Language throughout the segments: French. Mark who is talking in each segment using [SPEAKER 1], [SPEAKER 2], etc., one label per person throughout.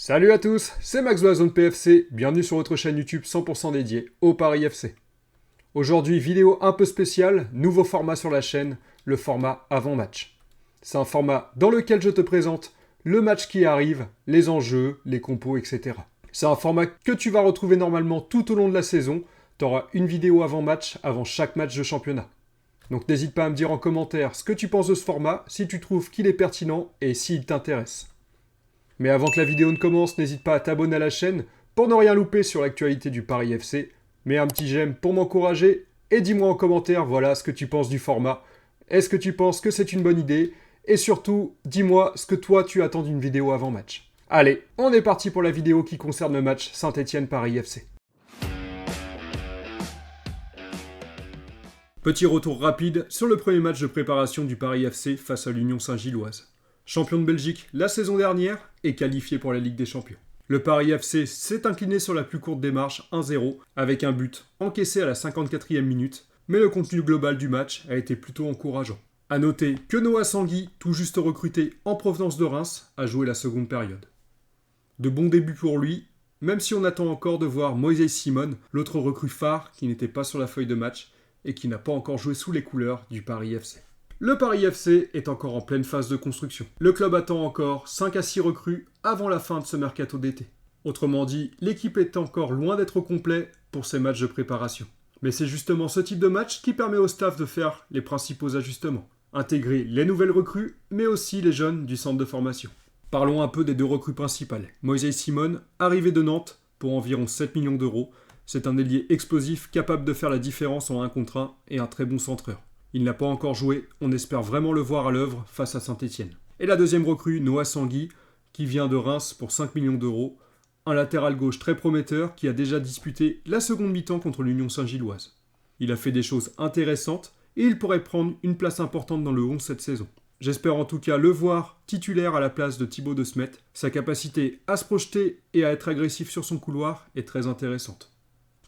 [SPEAKER 1] Salut à tous, c'est Max de la Zone PFC, bienvenue sur votre chaîne YouTube 100% dédiée au Paris FC. Aujourd'hui, vidéo un peu spéciale, nouveau format sur la chaîne, le format avant-match. C'est un format dans lequel je te présente le match qui arrive, les enjeux, les compos, etc. C'est un format que tu vas retrouver normalement tout au long de la saison, tu auras une vidéo avant-match avant chaque match de championnat. Donc n'hésite pas à me dire en commentaire ce que tu penses de ce format, si tu trouves qu'il est pertinent et s'il t'intéresse. Mais avant que la vidéo ne commence, n'hésite pas à t'abonner à la chaîne pour ne rien louper sur l'actualité du Paris FC. Mets un petit j'aime pour m'encourager et dis-moi en commentaire, voilà ce que tu penses du format. Est-ce que tu penses que c'est une bonne idée? Et surtout, dis-moi ce que toi tu attends d'une vidéo avant match. Allez, on est parti pour la vidéo qui concerne le match Saint-Étienne-Paris FC. Petit retour rapide sur le premier match de préparation du Paris FC face à l'Union Saint-Gilloise. Champion de Belgique la saison dernière et qualifié pour la Ligue des Champions. Le Paris FC s'est incliné sur la plus courte démarche 1-0 avec un but encaissé à la 54e minute, mais le contenu global du match a été plutôt encourageant. A noter que Noah Sanguy, tout juste recruté en provenance de Reims, a joué la seconde période. De bons débuts pour lui, même si on attend encore de voir Moïse Simon, l'autre recrue phare qui n'était pas sur la feuille de match et qui n'a pas encore joué sous les couleurs du Paris FC. Le Paris FC est encore en pleine phase de construction. Le club attend encore 5 à 6 recrues avant la fin de ce mercato d'été. Autrement dit, l'équipe est encore loin d'être au complet pour ces matchs de préparation. Mais c'est justement ce type de match qui permet au staff de faire les principaux ajustements. Intégrer les nouvelles recrues, mais aussi les jeunes du centre de formation. Parlons un peu des deux recrues principales. Moïse Simon, arrivé de Nantes pour environ 7 millions d'euros. C'est un ailier explosif capable de faire la différence en 1 contre 1 et un très bon centreur. Il n'a pas encore joué, on espère vraiment le voir à l'œuvre face à Saint-Étienne. Et la deuxième recrue, Noah Sanguy, qui vient de Reims pour 5 millions d'euros. Un latéral gauche très prometteur qui a déjà disputé la seconde mi-temps contre l'Union Saint-Gilloise. Il a fait des choses intéressantes et il pourrait prendre une place importante dans le 11 cette saison. J'espère en tout cas le voir titulaire à la place de Thibaut de Smet. Sa capacité à se projeter et à être agressif sur son couloir est très intéressante.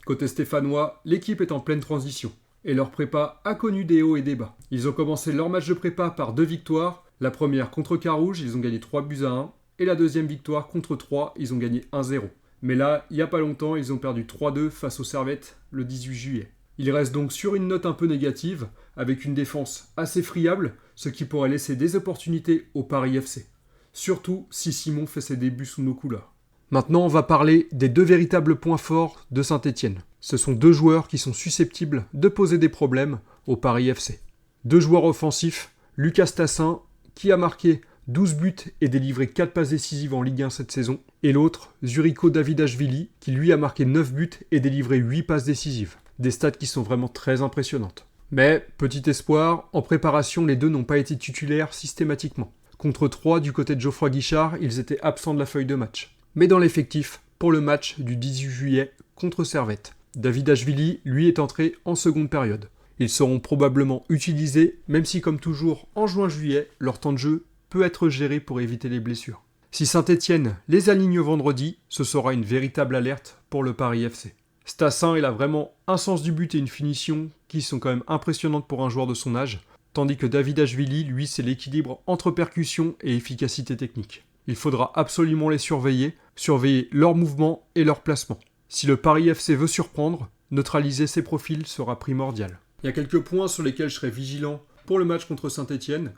[SPEAKER 1] Côté stéphanois, l'équipe est en pleine transition. Et leur prépa a connu des hauts et des bas. Ils ont commencé leur match de prépa par 2 victoires. La première contre Carouge, ils ont gagné 3-1. Et la deuxième victoire contre 3, ils ont gagné 1-0. Mais là, il n'y a pas longtemps, ils ont perdu 3-2 face aux Servettes le 18 juillet. Ils restent donc sur une note un peu négative, avec une défense assez friable, ce qui pourrait laisser des opportunités au Paris FC. Surtout si Simon fait ses débuts sous nos couleurs. Maintenant, on va parler des deux véritables points forts de Saint-Étienne. Ce sont deux joueurs qui sont susceptibles de poser des problèmes au Paris FC. Deux joueurs offensifs, Lucas Tassin, qui a marqué 12 buts et délivré 4 passes décisives en Ligue 1 cette saison, et l'autre, Zuriko Davidashvili, qui lui a marqué 9 buts et délivré 8 passes décisives. Des stats qui sont vraiment très impressionnantes. Mais, petit espoir, en préparation, les deux n'ont pas été titulaires systématiquement. Contre 3, du côté de Geoffroy Guichard, ils étaient absents de la feuille de match. Mais dans l'effectif, pour le match du 18 juillet contre Servette. Davidashvili, lui, est entré en seconde période. Ils seront probablement utilisés, même si comme toujours en juin-juillet, leur temps de jeu peut être géré pour éviter les blessures. Si Saint-Étienne les aligne vendredi, ce sera une véritable alerte pour le Paris FC. Stassin, il a vraiment un sens du but et une finition qui sont quand même impressionnantes pour un joueur de son âge, tandis que Davidashvili, lui, c'est l'équilibre entre percussion et efficacité technique. Il faudra absolument les surveiller leurs mouvements et leurs placements. Si le Paris FC veut surprendre, neutraliser ses profils sera primordial. Il y a quelques points sur lesquels je serai vigilant pour le match contre Saint-Étienne.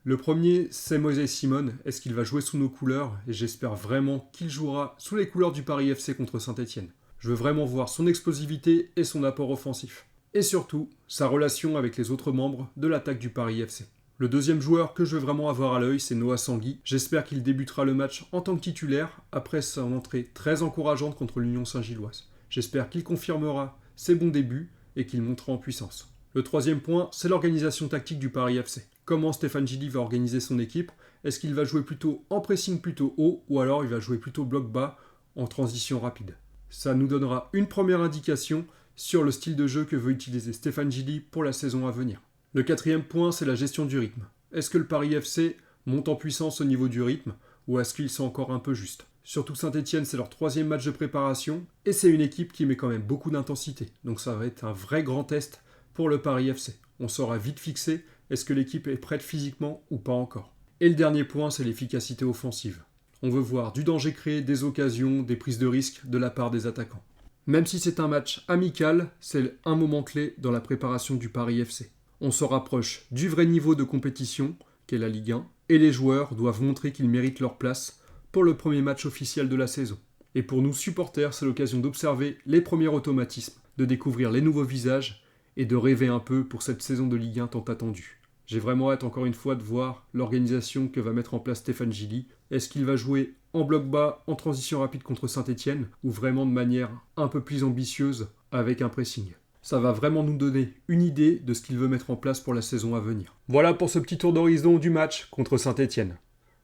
[SPEAKER 1] Le premier, c'est Moïse Simon. Est-ce qu'il va jouer sous nos couleurs? Et j'espère vraiment qu'il jouera sous les couleurs du Paris FC contre Saint-Étienne. Je veux vraiment voir son explosivité et son apport offensif. Et surtout, sa relation avec les autres membres de l'attaque du Paris FC. Le deuxième joueur que je veux vraiment avoir à l'œil, c'est Noah Sanguy. J'espère qu'il débutera le match en tant que titulaire, après son entrée très encourageante contre l'Union Saint-Gilloise. J'espère qu'il confirmera ses bons débuts et qu'il montera en puissance. Le troisième point, c'est l'organisation tactique du Paris FC. Comment Stéphane Gilly va organiser son équipe? Est-ce qu'il va jouer plutôt en pressing plutôt haut, ou alors il va jouer plutôt bloc bas en transition rapide? Ça nous donnera une première indication sur le style de jeu que veut utiliser Stéphane Gilly pour la saison à venir. Le quatrième point, c'est la gestion du rythme. Est-ce que le Paris FC monte en puissance au niveau du rythme ou est-ce qu'ils sont encore un peu justes? Surtout Saint-Étienne, c'est leur 3e match de préparation et c'est une équipe qui met quand même beaucoup d'intensité. Donc ça va être un vrai grand test pour le Paris FC. On saura vite fixer est-ce que l'équipe est prête physiquement ou pas encore. Et le dernier point, c'est l'efficacité offensive. On veut voir du danger créé, des occasions, des prises de risques de la part des attaquants. Même si c'est un match amical, c'est un moment clé dans la préparation du Paris FC. On se rapproche du vrai niveau de compétition, qu'est la Ligue 1, et les joueurs doivent montrer qu'ils méritent leur place pour le premier match officiel de la saison. Et pour nous supporters, c'est l'occasion d'observer les premiers automatismes, de découvrir les nouveaux visages et de rêver un peu pour cette saison de Ligue 1 tant attendue. J'ai vraiment hâte encore une fois de voir l'organisation que va mettre en place Stéphane Gilly. Est-ce qu'il va jouer en bloc bas, en transition rapide contre Saint-Etienne, ou vraiment de manière un peu plus ambitieuse avec un pressing? Ça va vraiment nous donner une idée de ce qu'il veut mettre en place pour la saison à venir. Voilà pour ce petit tour d'horizon du match contre Saint-Etienne.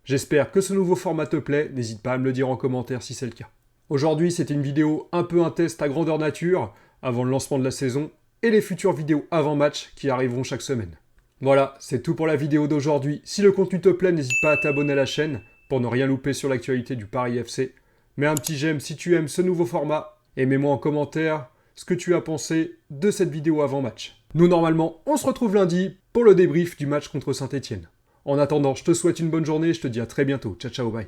[SPEAKER 1] J'espère que ce nouveau format te plaît, n'hésite pas à me le dire en commentaire si c'est le cas. Aujourd'hui, c'était une vidéo un peu un test à grandeur nature, avant le lancement de la saison, et les futures vidéos avant-match qui arriveront chaque semaine. Voilà, c'est tout pour la vidéo d'aujourd'hui. Si le contenu te plaît, n'hésite pas à t'abonner à la chaîne pour ne rien louper sur l'actualité du Paris FC. Mets un petit j'aime si tu aimes ce nouveau format et mets-moi en commentaire ce que tu as pensé de cette vidéo avant-match. Nous, normalement, on se retrouve lundi pour le débrief du match contre Saint-Etienne. En attendant, je te souhaite une bonne journée et je te dis à très bientôt. Ciao, ciao, bye.